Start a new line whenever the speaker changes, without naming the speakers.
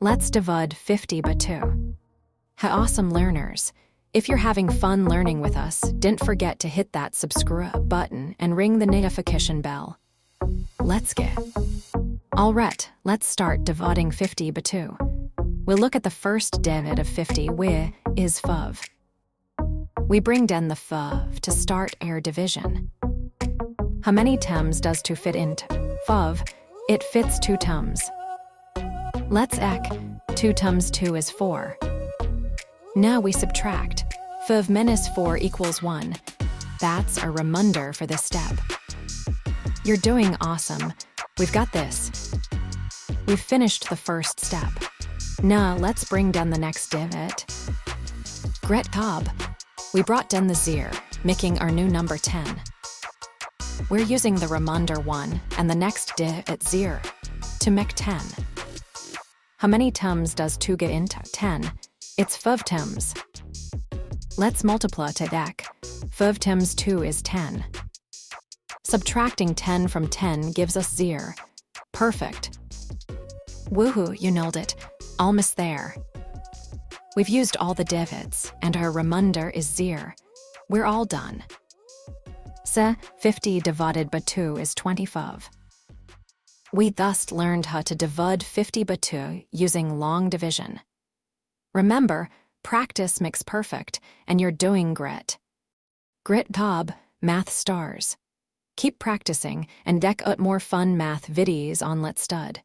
Let's divide 50 by 2. Hi awesome learners! If you're having fun learning with us, don't forget to hit that subscribe button and ring the notification bell. Let's get. Alright, let's start dividing 50 by 2. We'll look at the first divid of 50, where is 5. We bring down the 5 to start our division. How many times does 2 fit into 5? It fits 2 times. Let's ek 2 times 2 is 4. Now we subtract. 5 minus 4 equals 1. That's our remainder for this step. You're doing awesome. We've got this. We've finished the first step. Now let's bring down the next divot. Great job. We brought down the 0, making our new number 10. We're using the remainder 1 and the next divot 0 to make 10. How many times does 2 get into 10? It's 5 times. Let's multiply to that. 5 times 2 is 10. Subtracting 10 from 10 gives us 0. Perfect. Woohoo, you nailed it. Almost there. We've used all the divots, and our remainder is 0. We're all done. So, 50 divided by 2 is 25. We thus learned how to divide 50 by 2 using long division. Remember, practice makes perfect, and you're doing great. Great job, math stars. Keep practicing and check out more fun math videos on Let's Stud.